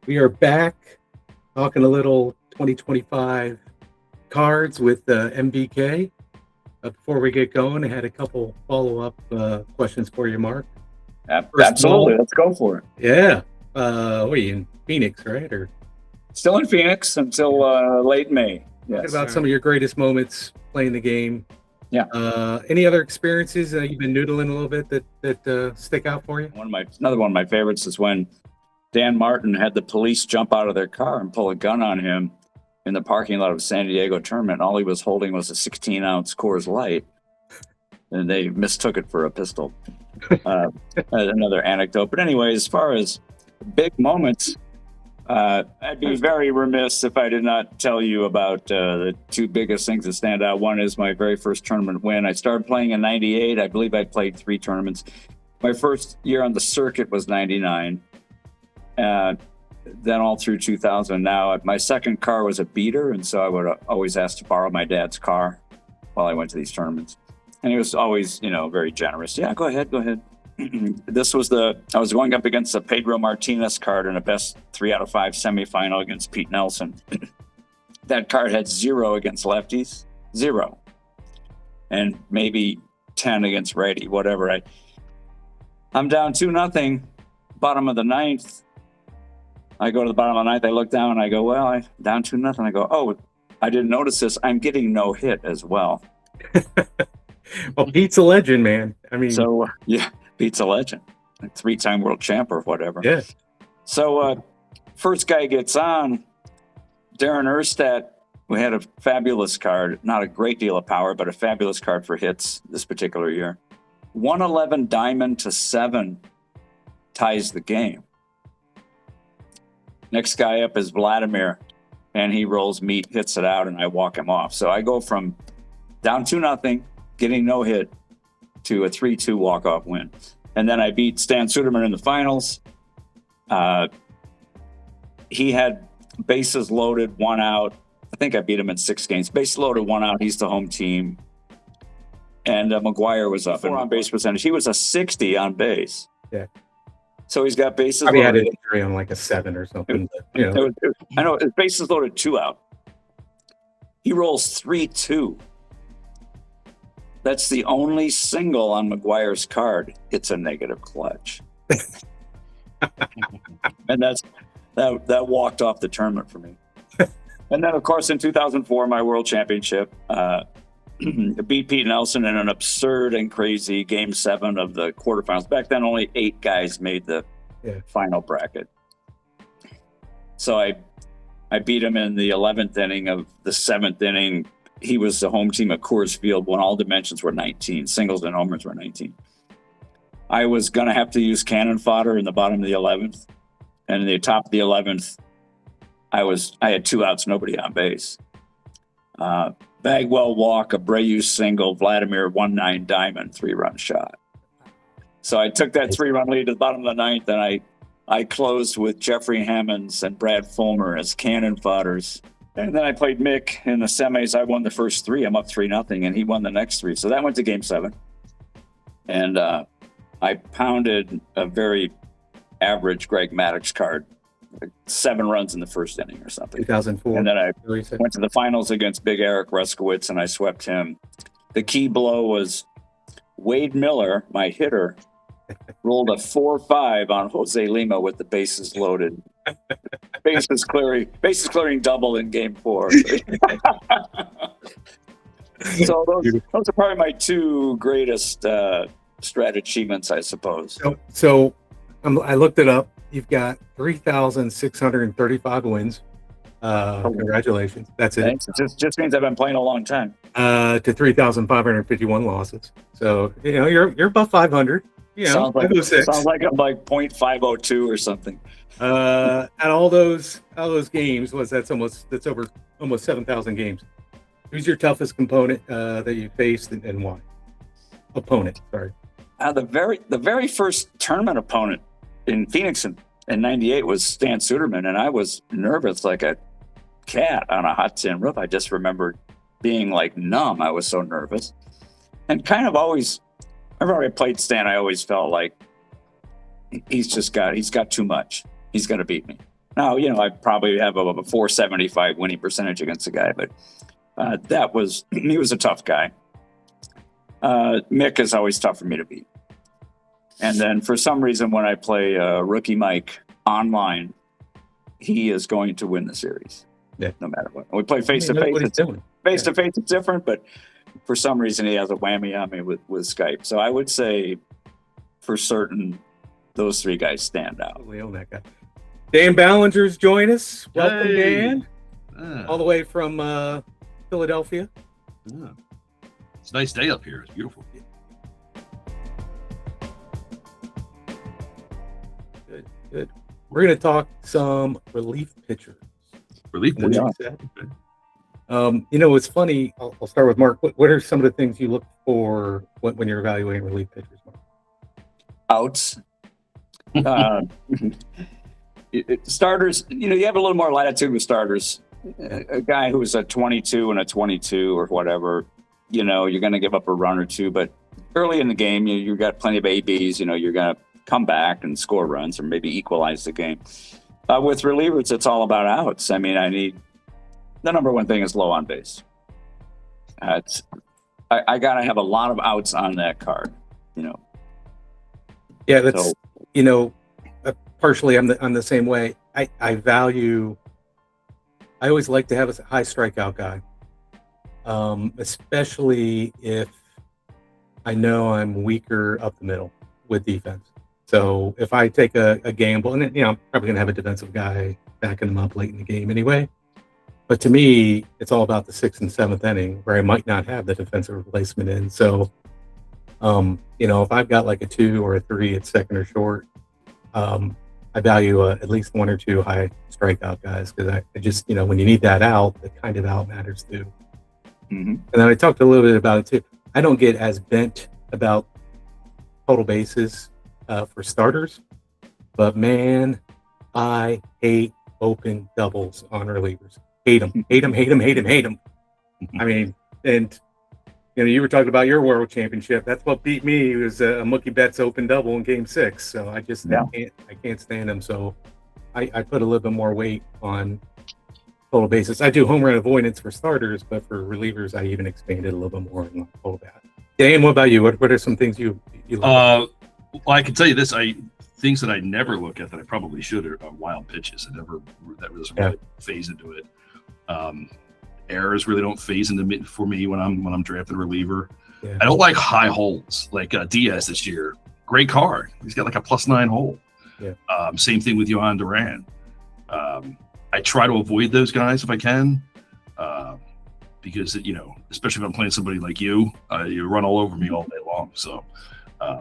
We are back talking a little 2025 cards with MBK. Before we get going, I had a couple follow-up questions for you, Mark. First of all, Absolutely. Let's go for it. yeah. What are you in Phoenix, right? Or Still in Phoenix until late May. talking Yes. about some of your greatest moments playing the game. Yeah. Any other experiences you've been noodling a little bit that stick out for you? Another one of my favorites is when Dan Martin had the police jump out of their car and pull a gun on him in the parking lot of a San Diego tournament. All he was holding was a 16-ounce Coors Light, and they mistook it for a pistol. Another anecdote. But anyway, as far as big moments, I'd be very remiss if I did not tell you about the two biggest things that stand out. One is my very first tournament win. I started playing in 98. I believe I played 3 tournaments. My first year on the circuit was 99. Then all through 2000. Now, my second car was a beater, and so I would always ask to borrow my dad's car while I went to these tournaments. And he was always, very generous. Yeah, go ahead. I was going up against a Pedro Martinez card in a best 3 out of 5 semifinal against Pete Nelson. That card had 0 against lefties, 0, and maybe 10 against righty, whatever. I'm down 2-0, bottom of the 9th. I go to the bottom of the 9th. I look down and I go, well, I'm down 2-0. I go, oh, I didn't notice this. I'm getting no hit as well. Well, Pete's a legend, man. I mean, so yeah. Pete's a legend, like 3-time world champ or whatever. Yeah. So first guy gets on, Darren Erstadt, who had a fabulous card, not a great deal of power, but a fabulous card for hits this particular year. 111 diamond to 7 ties the game. Next guy up is Vladimir, and he rolls meat, hits it out, and I walk him off. So I go from down 2-0, getting no hit, to a 3-2 walk-off win. And then I beat Stan Suderman in the finals. He had bases loaded, 1 out. I think I beat him in 6 games. Bases loaded, 1 out. He's the home team. And McGuire was up. 4 on base percentage. He was a 60 on base. Yeah. So he's got bases probably loaded. had an injury on like a 7 or something. But, I know, his bases loaded, 2 out. He rolls 3-2. That's the only single on McGuire's card. It's a negative clutch. And that walked off the tournament for me. And then, of course, in 2004, my world championship, beat Pete Nelson in an absurd and crazy Game 7 of the quarterfinals. Back then, only 8 guys made the final bracket. So I beat him in the 11th inning of the 7th inning. He was the home team at Coors Field when all dimensions were 19. Singles and homers were 19. I was going to have to use cannon fodder in the bottom of the 11th. And in the top of the 11th, I had 2 outs, nobody on base. Bagwell walk, Abreu single, Vladimir 1-9 diamond, 3-run shot. So I took that 3-run lead to the bottom of the 9th, and I closed with Jeffrey Hammonds and Brad Fulmer as cannon fodders. And then I played Mick in the semis. I won the first 3. I'm up 3-0, and he won the next 3. So that went to Game 7. And I pounded a very average Greg Maddux card, like 7 runs in the first inning or something. 2004. And then I went to the finals against Big Eric Ruskowitz, and I swept him. The key blow was Wade Miller, my hitter, rolled a 4-5 on Jose Lima with the bases loaded. Bases clearing double in Game 4. So those are probably my 2 greatest strat achievements, I suppose. So I looked it up. You've got 3,635 wins. Congratulations. That's it. Thanks. It just means I've been playing a long time. To 3,551 losses. So you're above 500. Sounds like I'm like 0.502 or something. At all those games, that's over almost 7,000 games. Who's your toughest component that you faced and why? Opponent, sorry. The very first tournament opponent in Phoenix in 98 was Stan Suderman, and I was nervous like a cat on a hot tin roof. I just remembered being like numb. I was so nervous. And kind of always, whenever I played Stan, I always felt like he's got too much. He's going to beat me. Now, I probably have a 475 winning percentage against the guy, but he was a tough guy. Mick is always tough for me to beat. And then for some reason, when I play Rookie Mike online, he is going to win the series, no matter what. We play face to face. Face to face, it's different, but for some reason, he has a whammy on me with Skype. So I would say, for certain, those three guys stand out. We own that guy. Dan Ballinger's join us. Welcome, Hey. Dan. All the way from Philadelphia. Yeah. It's a nice day up here. It's beautiful. Good. We're going to talk some relief pitchers. Relief We pitcher. are. It's funny. I'll start with Mark. What are some of the things you look for when you're evaluating relief pitchers, Mark? Outs. Starters, you have a little more latitude with starters. A guy who's a 22 and a 22 or whatever, you're going to give up a run or two. But early in the game, you've got plenty of ABs. You're going to come back and score runs or maybe equalize the game. With relievers, it's all about outs. I need the number one thing is low on base. I got to have a lot of outs on that card. Yeah, that's partially I'm the same way. I always like to have a high strikeout guy, especially if I know I'm weaker up the middle with defense. So if I take a gamble, and I'm probably gonna have a defensive guy backing them up late in the game anyway. But to me, it's all about the 6th and 7th inning where I might not have the defensive replacement in. So, if I've got like a 2 or a 3 at second or short, I value at least 1 or 2 high strikeout guys because I just, when you need that out, the kind of out matters too. Mm-hmm. And then I talked a little bit about it too. I don't get as bent about total bases for starters, but man, I hate open doubles on relievers. Hate them. I mean, and you were talking about your world championship. That's what beat me. It was a Mookie Betts open double in Game 6. So I can't stand them. So I put a little bit more weight on total bases. I do home run avoidance for starters, but for relievers, I even expanded a little bit more on total bat. Dan, what about you? What are some things you like? Well, I can tell you this. Things that I never look at that I probably should are wild pitches. That doesn't really phase into it. Errors really don't phase into me for me when I'm drafting a reliever. Yeah. I don't like high holds like Diaz this year. Great card. He's got like a +9 hole. Yeah. Same thing with Yohan Duran. I try to avoid those guys if I can, because especially if I'm playing somebody like you run all over me all day long. So.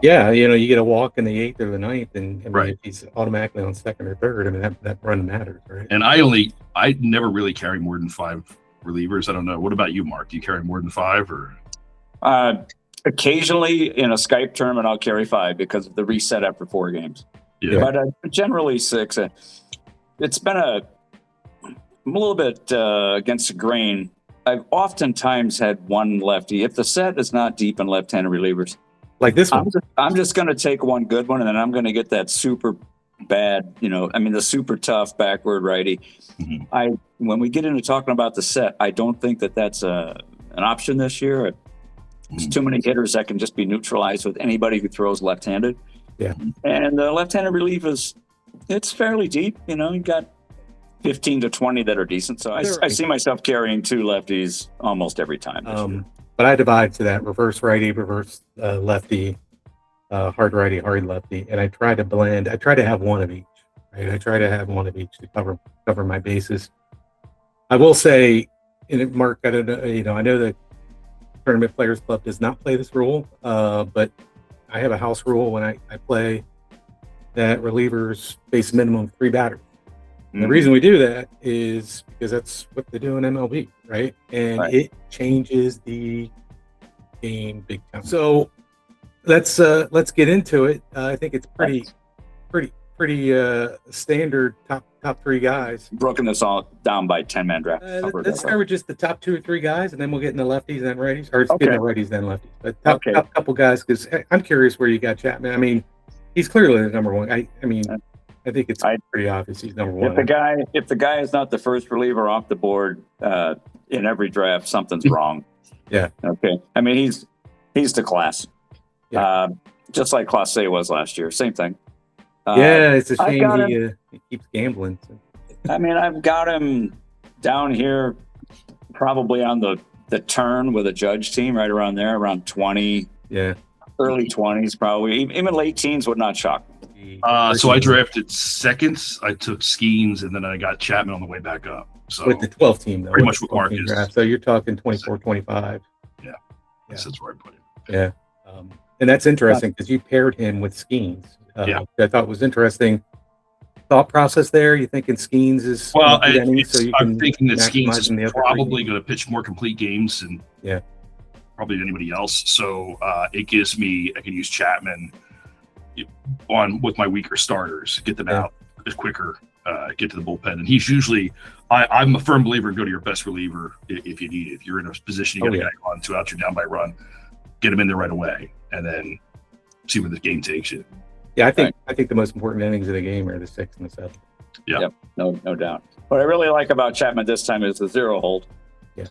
You get a walk in the 8th or the 9th, and right. If he's automatically on 2nd or 3rd, I mean that run matters, right? And I never really carry more than 5 relievers. I don't know. What about you, Mark? Do you carry more than 5 or? Occasionally in a Skype tournament, I'll carry 5 because of the reset after 4 games. Yeah. But generally 6. It's been a little bit against the grain. I've oftentimes had one lefty. If the set is not deep in left-handed relievers, like this one, I'm just going to take one good one, and then I'm going to get that super bad, the super tough backward righty. Mm-hmm. When we get into talking about the set, I don't think that's an option this year. There's too many hitters that can just be neutralized with anybody who throws left-handed. Yeah. And the left-handed relief it's fairly deep. You got 15 to 20 that are decent. So I see myself carrying 2 lefties almost every time this year. But I divide to that reverse righty, reverse lefty, hard righty, hard lefty, and I try to blend. I try to have one of each. Right? I try to have one of each to cover my bases. I will say, and Mark, I don't know. I know the Tournament Players Club does not play this rule, but I have a house rule when I play that relievers face minimum 3 batters. And the reason we do that is because that's what they do in MLB, right? And it changes the game big time. So let's get into it. I think it's pretty standard top 3 guys. Broken this all down by 10-man draft. Let's start with just the top 2 or 3 guys, and then we'll get into lefties and righties, or get into righties then lefties. But top couple guys, because I'm curious where you got Chapman. I mean, he's clearly the number one. I mean, I think it's pretty obvious he's number one. If the guy is not the first reliever off the board in every draft, something's wrong. Yeah. Okay. I mean, he's the class. Yeah. Just like Clase was last year. Same thing. Yeah, it's a shame he keeps gambling. So. I mean, I've got him down here probably on the turn with a Judge team, right around there, around 20. Yeah. Early 20s, probably. Even late teens would not shock me. So I drafted seconds. I took Skeens, and then I got Chapman on the way back up. So with the 12 team, though. Pretty much what Mark is. Draft. So you're talking 24, 25. Yeah. That's where I put him. Yeah. And that's interesting because you paired him with Skeens. I thought was interesting. Thought process there. You thinking Skeens is I'm thinking that Skeens is probably going to pitch more complete games and probably than anybody else. So it gives me, I can use Chapman with my weaker starters, get them out as quicker, get to the bullpen. And he's usually, I'm a firm believer in go to your best reliever if you need it. If you're in a position, you got a guy on 2 outs, you're down by a run, get him in there right away, and then see where the game takes you. Yeah, I think the most important innings of the game are the 6th and the 7th. Yeah. Yep, no doubt. What I really like about Chapman this time is the 0 hold. Yeah.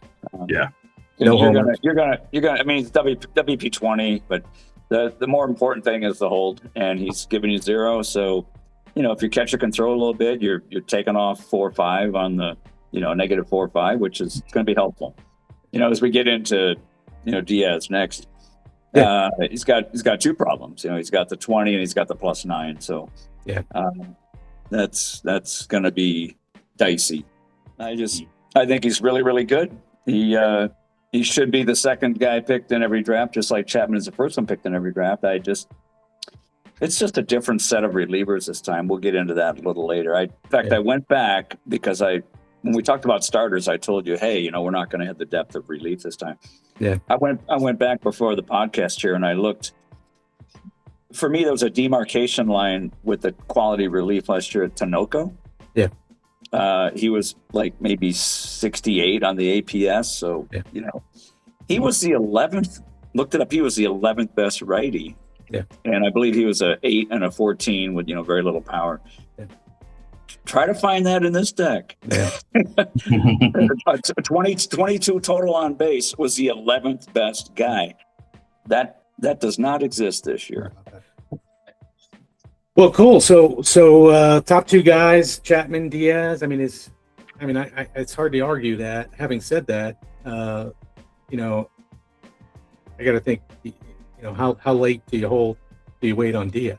You're gonna. I mean, it's WP 20, but the more important thing is the hold, and he's giving you 0. So, if your catcher can throw a little bit, you're taking off 4 or 5 on the negative 4 or 5, which is going to be helpful. As we get into Diaz next. He's got 2 problems. He's got the 20 and he's got the +9. So that's going to be dicey. I think he's really, really good. He should be the second guy picked in every draft, just like Chapman is the first one picked in every draft. It's just a different set of relievers this time. We'll get into that a little later. I went back because when we talked about starters, I told you, hey, we're not going to have the depth of relief this time. Yeah. I went back before the podcast here and I looked. For me, there was a demarcation line with the quality relief last year at Tinoco. Yeah. He was like maybe 68 on the APS. So, he was the 11th. Looked it up. He was the 11th best righty. Yeah. And I believe he was a 8 and a 14 with, very little power. Yeah. Try to find that in this deck. Yeah. 22 total on base, was the 11th best guy. That does not exist this year. Well, cool. So top 2 guys, Chapman, Diaz. I mean, it's hard to argue that. Having said that, I got to think. How late do you wait on Diaz?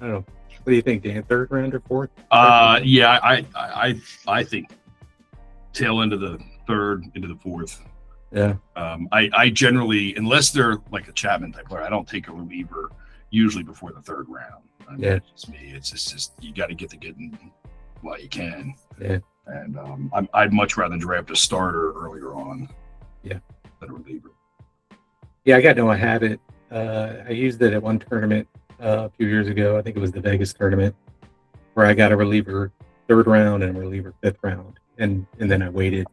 I don't know. What do you think, Dan? 3rd round or 4th? I think tail end of the 3rd into the 4th. Yeah. I generally, unless they're like a Chapman type player, I don't take a reliever usually before the 3rd round. It's just me. It's just you got to get to getting while you can. Yeah. And I'd much rather draft a starter earlier on. Yeah. Than a reliever. Yeah, I have it. I used it at one tournament a few years ago. I think it was the Vegas tournament where I got a reliever 3rd round and a reliever 5th round. And then I waited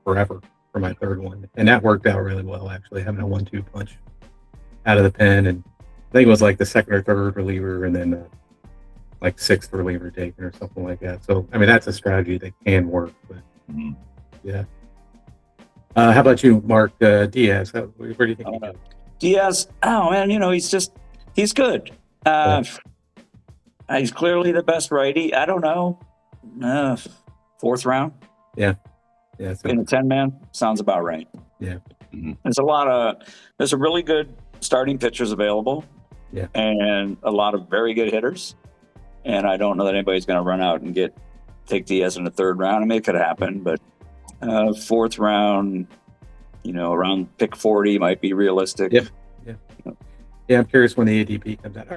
forever for my 3rd one. And that worked out really well, actually, having a 1-2 punch out of the pen. And I think it was like the 2nd or 3rd reliever and then like 6th reliever taken or something like that. So, that's a strategy that can work. But yeah. How about you, Mark? Diaz? Where do you think he goes? Diaz, oh man, he's good. He's clearly the best righty. I don't know. 4th round? Yeah. So, in a 10-man? Sounds about right. Yeah. Mm-hmm. There's a really good starting pitchers available. Yeah. And a lot of very good hitters. And I don't know that anybody's going to run out and take Diaz in the 3rd round. I mean, it could happen, but 4th round, around pick 40 might be realistic. Yeah. Yeah, I'm curious when the ADP comes out.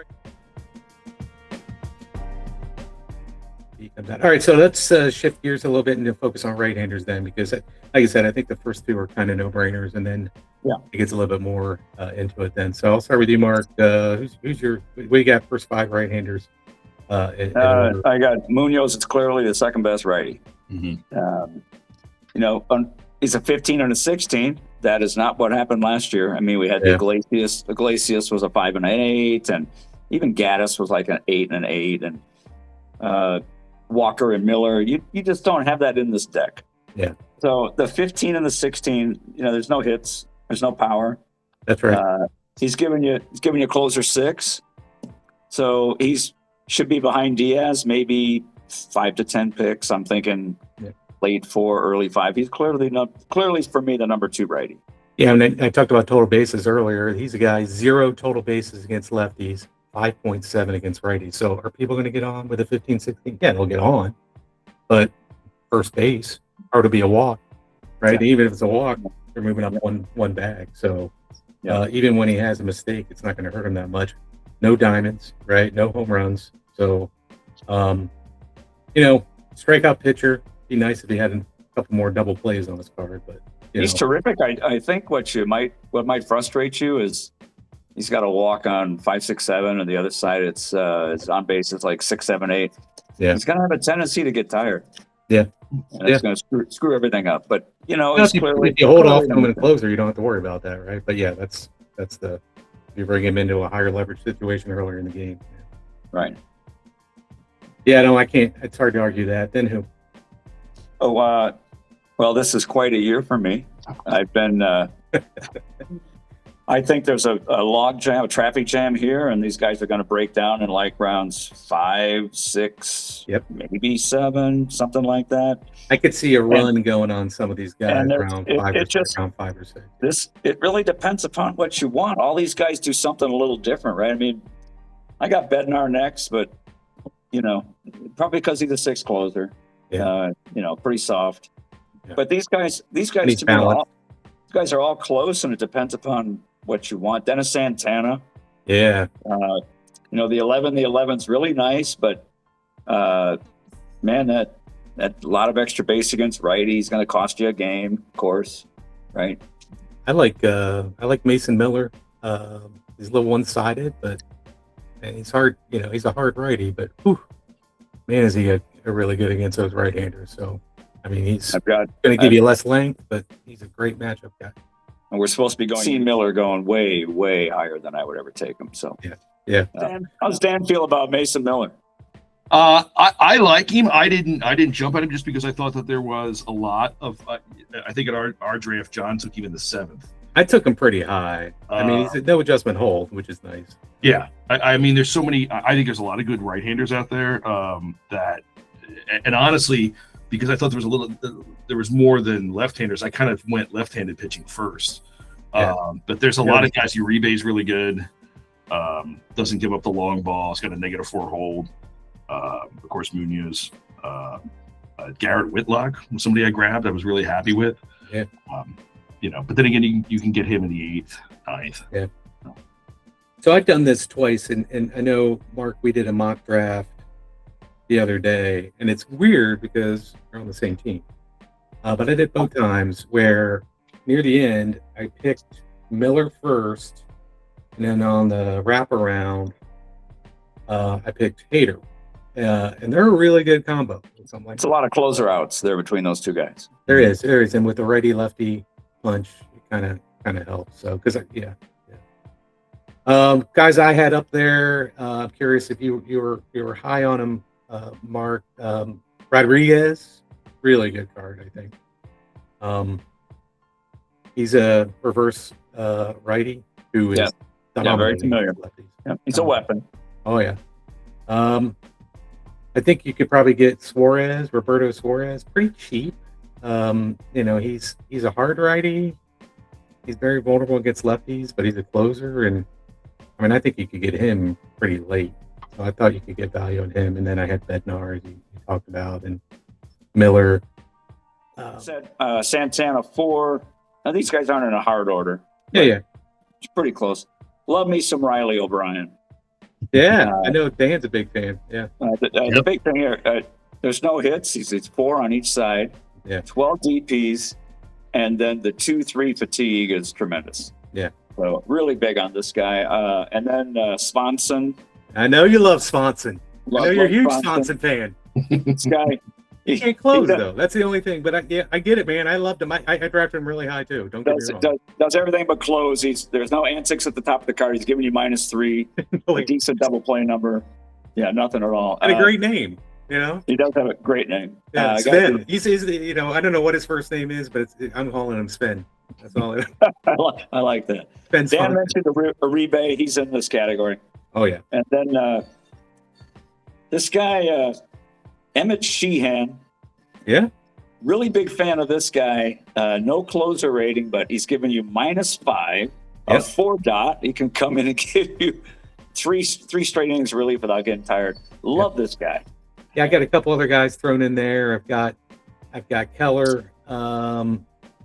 All right, so let's shift gears a little bit and focus on right-handers then, because, like I said, I think the first 2 are kind of no-brainers, and then it gets a little bit more into it then. So I'll start with you, Mark. What do you got first 5 right-handers? I got Munoz. It's clearly the 2nd best righty. Mm-hmm. He's a 15 and a 16. That is not what happened last year. I mean, we had the Iglesias. Iglesias was a 5 and an 8, and even Gaddis was like an 8 and an 8. And Walker and Miller. You just don't have that in this deck. Yeah. So the 15 and the 16, there's no hits, there's no power. That's right. He's giving you closer 6, so should be behind Diaz, maybe 5 to 10 picks. I'm thinking late 4, early 5. He's clearly for me the number 2 righty. Yeah, and I talked about total bases earlier. He's a guy 0 total bases against lefties, 5.7 against righties. So are people going to get on with a 15, 16? Yeah, they'll get on, but first base, or to be a walk, right? Yeah. Even if it's a walk, they're moving up one bag. So even when he has a mistake, it's not going to hurt him that much. No diamonds, right? No home runs. So, strikeout pitcher. Be nice if he had a couple more double plays on his card, but he's terrific. I think what might frustrate you is he's got a walk on 5, 6, 7, and the other side it's on base. It's like 6, 7, 8. Yeah, he's gonna have a tendency to get tired. Yeah, and it's gonna screw everything up. But if you hold off him in a closer, you don't have to worry about that, right? But yeah, that's if you bring him into a higher leverage situation earlier in the game, right? Yeah, no, I can't. It's hard to argue that. Then who? Oh, well, this is quite a year for me. I've been. I think there's a log jam, a traffic jam here, and these guys are going to break down in like rounds 5, 6, maybe 7, something like that. I could see a run going on some of these guys around 5 or 6. It really depends upon what you want. All these guys do something a little different, right? I mean, I got Bednar next, but probably because he's a 6 closer. Yeah. Pretty soft. Yeah. But these guys to me, guys are all close, and it depends upon what you want. Dennis Santana. Yeah. The 11's really nice, but man, that lot of extra base against righty is going to cost you a game, of course, right? I like Mason Miller. He's a little one-sided, but he's hard. He's a hard righty, but man, is he a really good against those right-handers. So, I mean, he's going to give you less length, but he's a great matchup guy. And we're supposed to be seeing Miller going way, way higher than I would ever take him. So, yeah. How's Dan feel about Mason Miller? I like him. I didn't jump at him just because I thought that there was a lot of. I think at our draft, John took him in the 7th. I took him pretty high. I mean, he's a no adjustment hold, which is nice. Yeah, I mean, there's so many. I think there's a lot of good right-handers out there that, and honestly, because I thought there was more than left-handers, I kind of went left-handed pitching first. Yeah. But there's a lot of guys. Uribe's really good. Doesn't give up the long ball. It's got a -4 hold. Of course, Munoz. Garrett Whitlock was somebody I grabbed. I was really happy with. Yeah. But then again, you can get him in the 8th, 9th. Yeah. So I've done this twice, and I know, Mark, we did a mock draft the other day, and it's weird because we're on the same team. But I did both times where near the end, I picked Miller first, and then on the wraparound, I picked Hader. And they're a really good combo. It's a lot of closer outs there between those two guys. There is, and with the righty-lefty punch, it kind of helps. So, because guys, I had up there. I'm curious if you were high on him, Mark. Rodriguez, really good card, I think. He's a reverse righty who is very familiar. Yeah, he's a weapon. Oh yeah. I think you could probably get Roberto Suarez, pretty cheap. He's a hard righty. He's very vulnerable against lefties, but he's a closer, and I mean, I think you could get him pretty late. So I thought you could get value on him, and then I had Bednar, as you talked about, and Miller. Said Santana 4. Now these guys aren't in a hard order. Yeah. It's pretty close. Love me some Riley O'Brien. Yeah, I know Dan's a big fan. Yeah. The big thing here, there's no hits. It's 4 on each side. Yeah. 12 DPs, and then the 2-3 fatigue is tremendous. Yeah. So really big on this guy. And then Swanson. I know you love Swanson. I know you're a huge Swanson fan. This guy. He can't close though. That's the only thing. But I get it, man. I loved him. I drafted him really high too. Don't get me wrong. Does everything but close. There's no antics at the top of the card. He's giving you -3. A decent double play number. Yeah, nothing at all. And a great name. You know? He does have a great name. Yeah, I Sven. He's you know, I don't know what his first name is, but I'm calling him Sven. That's all. I like that. Sven's Dan fun. mentioned Uribe. He's in this category. Oh yeah. And then this guy, Emmett Sheehan. Yeah. Really big fan of this guy. No closer rating, but he's giving you -5, a Yep. 4 He can come in and give you three straight innings of relief without getting tired. Love this guy. Yeah, I got a couple other guys thrown in there. I've got Keller,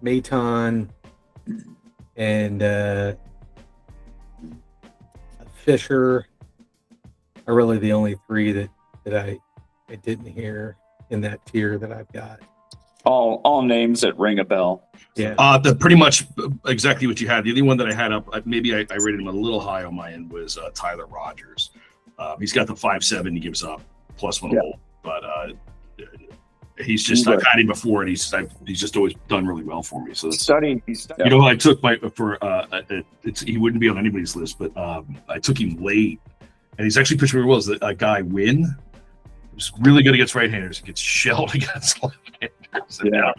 Maton, and Fisher are really the only three that I didn't hear in that tier that I've got. All names that ring a bell. Yeah. The pretty much exactly what you had. The only one that I had up, maybe I rated him a little high on my end, was Tyler Rogers. He's got the 5.7 he gives up +1 hole, but he's just I've had him before, and he's just always done really well for me. So He's studying. you know, I took he wouldn't be on anybody's list, but I took him late, and he's actually pitched really well. Is that guy Wynn? He's really good against right-handers. He gets shelled against left-handers. Yeah.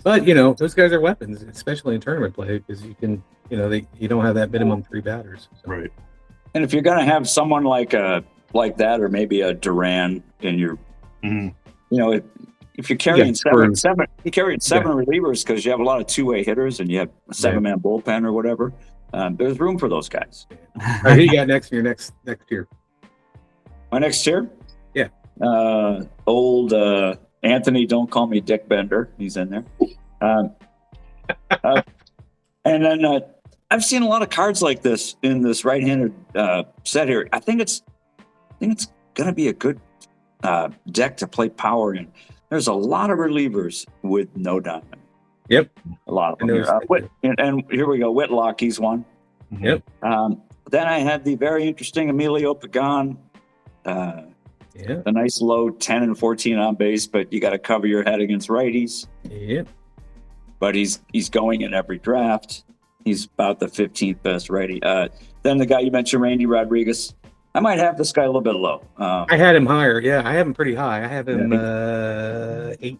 But you know, those guys are weapons, especially in tournament play, because you can, you know, you don't have that minimum 3 batters. So. Right. And if you're going to have someone like that, or maybe a Duran in your, you know, if you're carrying seven relievers because you have a lot of two-way hitters and you have a 7-man bullpen or whatever, there's room for those guys. All right, who you got next in your next tier? My next tier? Yeah. Old Anthony, don't call me Dick Bender. He's in there. And then I've seen a lot of cards like this in this right-handed set here. I think it's going to be a good deck to play power in. There's a lot of relievers with no diamond. Yep. A lot of them here. And here we go. Whitlock, he's one. Yep. Then I had the very interesting Emilio Pagan. A nice low 10 and 14 on base, but you got to cover your head against righties. Yep. But he's going in every draft. He's about the 15th best righty. Then the guy you mentioned, Randy Rodriguez. I might have this guy a little bit low. I had him higher. Yeah, I have him pretty high. I have him 8.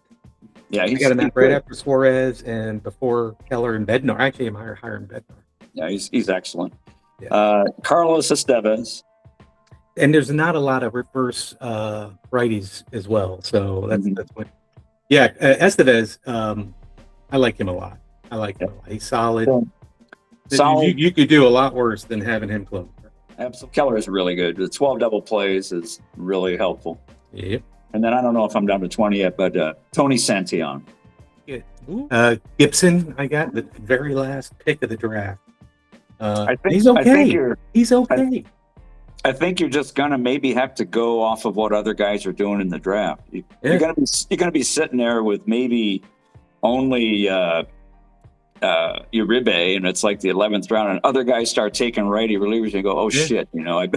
Yeah, I got him right after Suarez and before Keller and Bednar. Actually, I'm higher in Bednar. Yeah, he's excellent. Yeah. Carlos Estevez. And there's not a lot of reverse righties as well. So that's what. Yeah, Estevez, I like him a lot. He's solid. Solid. You could do a lot worse than having him close. Absolutely. Keller is really good. The 12 double plays is really helpful. Yep. And then I don't know if I'm down to 20 yet, but Tony Santillan. Gibson, I got the very last pick of the draft. He's okay. He's okay. I think you're just gonna maybe have to go off of what other guys are doing in the draft. You're gonna be sitting there with maybe only Uribe, and it's like the 11th round, and other guys start taking righty relievers and go, shit, you know, I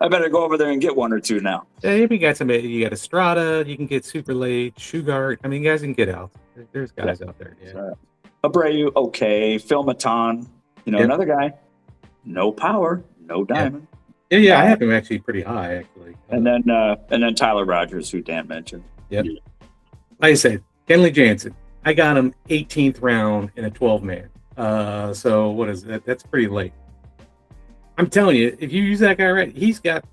better go over there and get one or two now. Yeah, you got you got a Strata, you can get super late, Shugart. I mean, you guys can get out. There's guys out there. Yeah. Abreu, okay. Phil Maton, you know, another guy, no power, no diamond. Yeah, I have him actually pretty high, actually. And then Tyler Rogers, who Dan mentioned. Yep. Like I said, Kenley Jansen. I got him 18th round in a 12-man. So what is that? That's pretty late. I'm telling you, if you use that guy right, he's got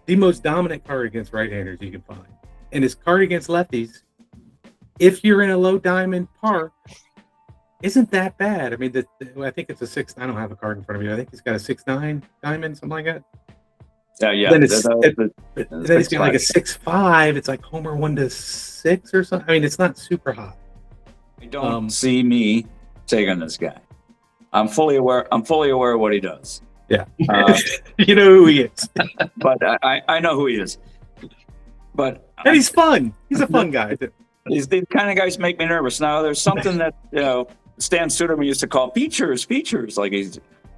the most dominant card against right-handers you can find. And his card against lefties, if you're in a low diamond park, isn't that bad. I mean, I think it's a 6. I don't have a card in front of me. I think he's got a 6.9 diamond, something like that. Yeah. Then he's got like a 6.5. It's like Homer 1-6 or something. I mean, it's not super high. You don't see me taking this guy. I'm fully aware of what he does. Yeah. You know who he is. But I know who he is. But and he's fun. He's a fun guy too. These kind of guys make me nervous. Now there's something that Stan Suderman used to call features. Like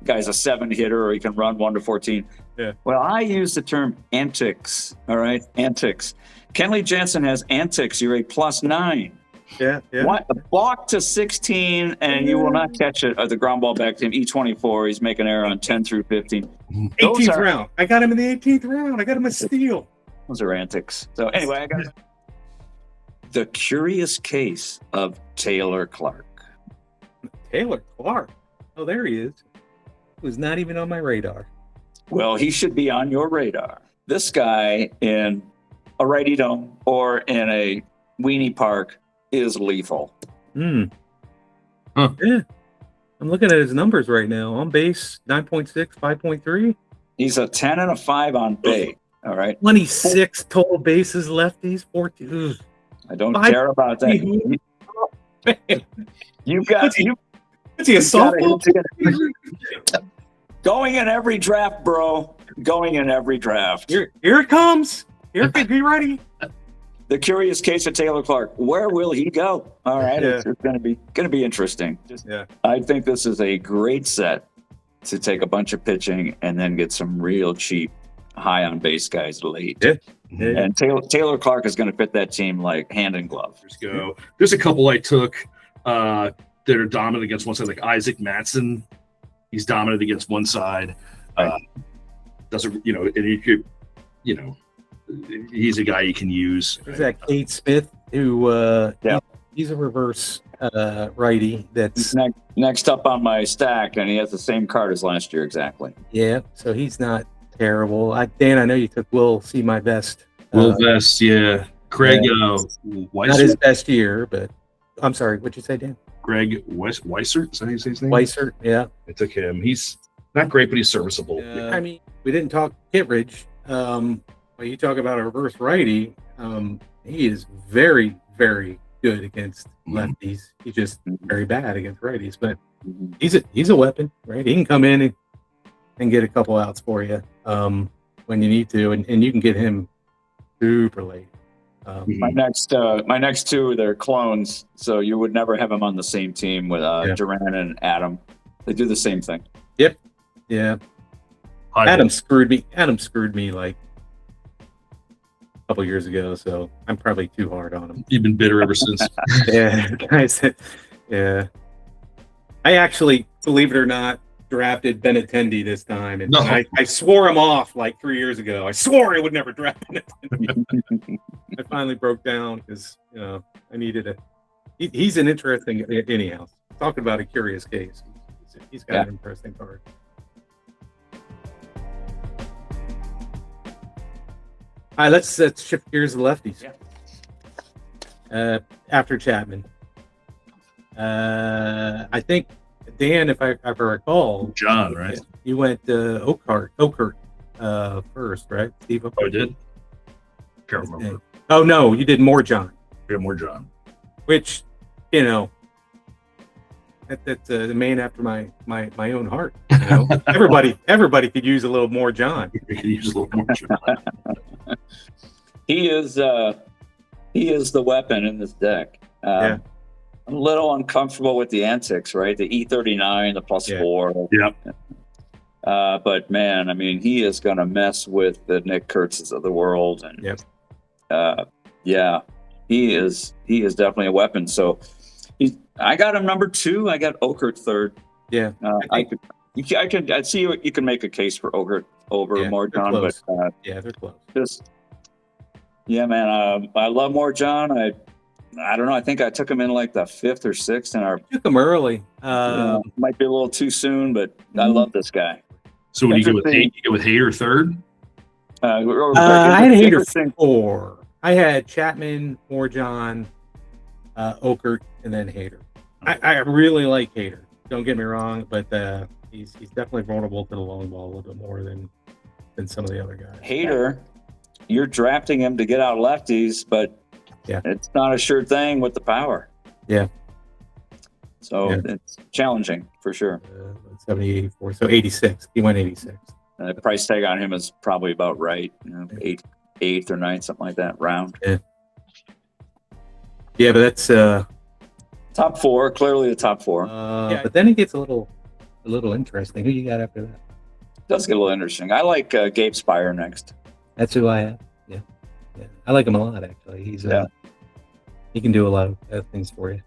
guy's a 7 hitter, or he can run 1-14. Yeah. Well, I use the term antics. All right, antics. Kenley Jansen has antics. You're a +9. Yeah, yeah. What balk to 16, and you will not catch it. The ground ball back to him. E24. He's making error on 10 through 15. 18th round. I got him in the 18th round. I got him a steal. Those are antics. So anyway, I got the curious case of Taylor Clark. Taylor Clark. Oh, there he is. Was not even on my radar. Well, he should be on your radar. This guy in a righty dome or in a weenie park is lethal. Hmm. Huh. Yeah. I'm looking at his numbers right now. On base, 9.6, 5.3. He's a 10 and a 5 on base. All right. 26 total bases lefties, 14. Ugh. I don't care about that. You got you. Is he a softball? Going in every draft, bro. Going in every draft. Here it comes. Here, be ready. The curious case of Taylor Clark. Where will he go? All right, Yeah. it's going to be interesting. Yeah. I think this is a great set to take a bunch of pitching and then get some real cheap, high on base guys late. Yeah. Yeah. And Taylor Clark is going to fit that team like hand in glove. There's a couple I took that are dominant against one side, like Isaac Matson. He's dominant against one side. Doesn't, and he could, he's a guy you can use. There's that Kate Smith who he's a reverse righty. That's Next up on my stack, and he has the same card as last year exactly. yeah. So he's not terrible. Dan, I know you took Will See My Best. Will Vest, yeah. Craig not Weissert. his best year, but I'm sorry. What'd you say, Dan? Greg Weissert, is that how you say his name? Weissert, yeah. I took him. He's not great, but he's serviceable. I mean, we didn't talk Kittredge. When you talk about a reverse righty, he is very, very good against lefties. He's just very bad against righties, but he's a weapon, right? He can come in and get a couple outs for you when you need to, and you can get him super late. My next two, they're clones, so you would never have them on the same team with Duran and Adam. They do the same thing. Yep. Yeah. Adam screwed me like a couple years ago, so I'm probably too hard on him. You've been bitter ever since. Yeah, guys. Yeah. I actually, believe it or not, drafted Benintendi this time, and I swore him off like 3 years ago. I swore I would never draft Benintendi. I finally broke down because I needed a. He's an interesting anyhow. Talking about a curious case, he's got an interesting card. All right, let's shift gears to the lefties. Yeah. After Chapman, I think Dan, if I recall, John, right? You went Okert first, right, Steve? Oh, I did. Can't remember. Oh no, you did more John. Yeah, more John. Which, that's the man after my own heart. Everybody could use a little more John. You could use a little more John. He is the weapon in this deck. I'm a little uncomfortable with the antics, right? The E39, the +4. Yeah. But man, I mean, he is going to mess with the Nick Kurtzes of the world, and he is definitely a weapon. So I got him number 2. I got Okert third. Yeah, I'd see you can make a case for Okert over Morjon, but they're close. Man, I love Morjon. I don't know. I think I took him in like the 5th or 6th, and took him early. Might be a little too soon, but I love this guy. So when you go with Hader third? I had Hader 4. I had Chapman, Morjon, Okert, and then Hader. I really like Hader. Don't get me wrong, but he's definitely vulnerable to the long ball a little bit more than some of the other guys. Hader, you're drafting him to get out lefties, but it's not a sure thing with the power. Yeah. So it's challenging for sure. 70, 84, so 86. He went 86. The price tag on him is probably about right. 8th or 9th, something like that round. Yeah, but that's top 4, clearly the top 4. But then it gets a little interesting. Who you got after that? It does get a little interesting. I like Gabe Spire next. That's who I have. Yeah. I like him a lot actually. He's He can do a lot of things for you.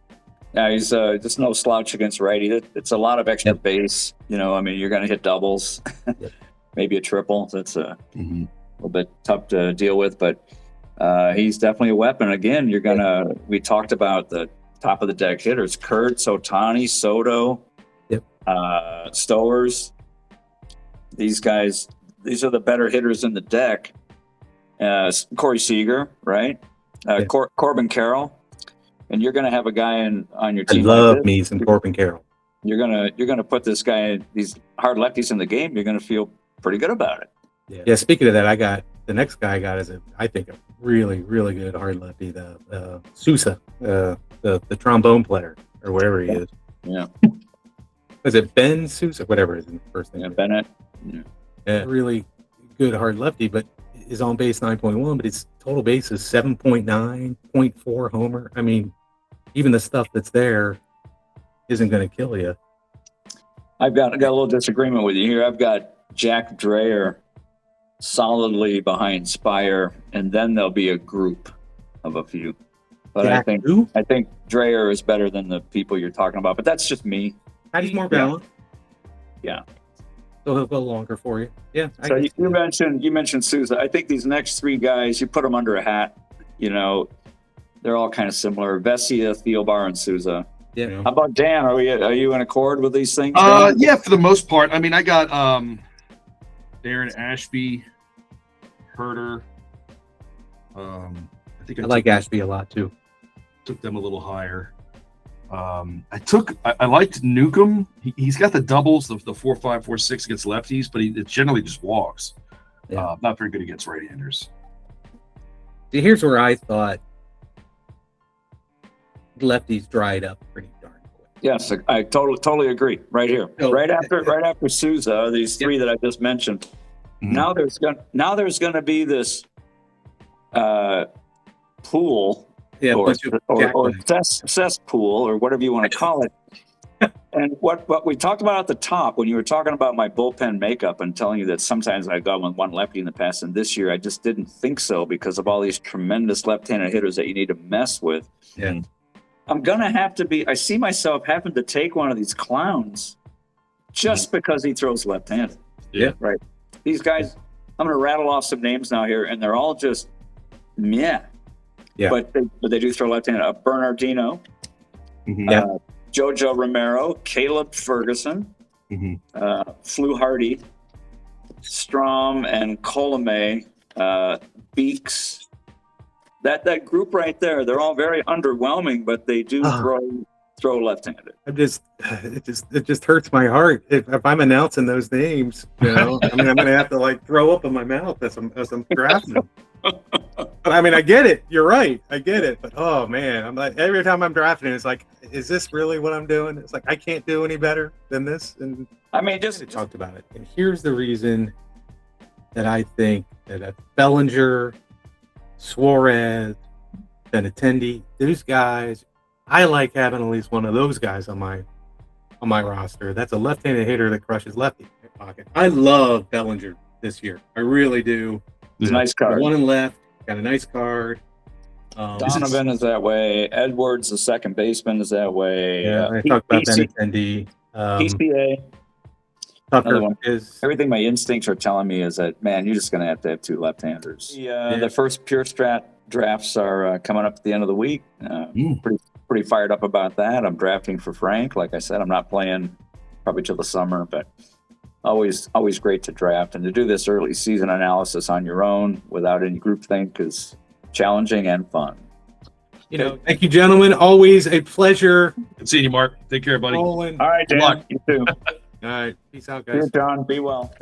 Yeah, he's just no slouch against righty. It's a lot of extra Yep. base. I mean, you're going to hit doubles, Yep. maybe a triple. That's a Mhm. little bit tough to deal with, but he's definitely a weapon. Again, we talked about the top of the deck hitters: Kurtz, Otani, Soto, Yep. Stowers. These guys, these are the better hitters in the deck. Corey Seager, right? Yeah. Corbin Carroll. And you're going to have a guy on your I team. love like me some Corbin Carroll. You're gonna put this guy, these hard lefties in the game. You're gonna feel pretty good about it. Yeah. Speaking of that, the next guy I got is I think a really, really good hard lefty, the Sousa, the trombone player or wherever he is. Yeah. Was it Ben Sousa? Whatever his first name. Yeah, is. Bennett. Yeah, really good hard lefty, but his on base 9.1, but his total base is 7.9, 0.4 homer. I mean, even the stuff that's there isn't going to kill you. I got a little disagreement with you here. I've got Jack Dreyer solidly behind Spire, and then there'll be a group of a few. But Jack who? I think Dreyer is better than the people you're talking about. But that's just me. He's more balanced. Yeah. So he'll go longer for you. Yeah. So you mentioned Sousa. I think these next three guys, you put them under a hat. They're all kind of similar. Vesia, Thielbar, and Sousa. Yeah. How about Dan? Are you in accord with these things? Dan? Yeah, for the most part. I mean, I got Darren Ashby, Herter. I think I like Ashby a lot too. took them a little higher. I liked Newcomb. He's got the doubles, the 4-5, 4-6 against lefties, but it generally just walks. Yeah. Not very good against right-handers. See, here's where I thought lefties dried up pretty darn quick. Yes, I totally agree. Right here, So- right after Sousa, these three that I just mentioned. Mhm. Now there's going to be this pool. Yeah, or bunch of cesspool, or whatever you want to call it. And what we talked about at the top, when you were talking about my bullpen makeup and telling you that sometimes I got one lefty in the past, and this year I just didn't think so because of all these tremendous left-handed hitters that you need to mess with. Yeah. I'm going to have to I see myself having to take one of these clowns just because he throws left-handed. Yeah. Right. These guys, I'm going to rattle off some names now here, and they're all just meh. Yeah. But they do throw left-handed. Bernardino, Mhm. Yeah. Jojo Romero, Caleb Ferguson, Mhm. Flu Hardy, Strom, and Colome, Beeks. That group right there, they're all very underwhelming, but they do throw left-handed. It just hurts my heart if I'm announcing those names. I mean, I'm going to have to throw up in my mouth as I'm drafting them. But I mean, I get it. You're right. I get it. But oh man, I'm like, every time I'm drafting, it's like, is this really what I'm doing? It's like I can't do any better than this. And I mean, we just talked about it. And here's the reason that I think that Bellinger, Suarez, Benintendi, those guys, I like having at least one of those guys on my roster. That's a left-handed hitter that crushes lefty pocket. I love Bellinger this year. I really do. it's a nice card. One and left, got a nice card. Donovan is that way. Edwards, the second baseman, is that way. Yeah, I talked about PC Benintendi. PCA. Tucker another one. is Everything my instincts are telling me is that, man, you're just going to have two left-handers. Yeah. The first Pure Strat drafts are coming up at the end of the week. Pretty fired up about that. I'm drafting for Frank. Like I said, I'm not playing probably till the summer, but always great to draft. And to do this early season analysis on your own without any groupthink is challenging and fun. Thank you, gentlemen. Always a pleasure. Good seeing you, Mark. Take care, buddy. Rolling. All right, Dan. luck. You too. All right. Peace out, guys. Here, John. Be well.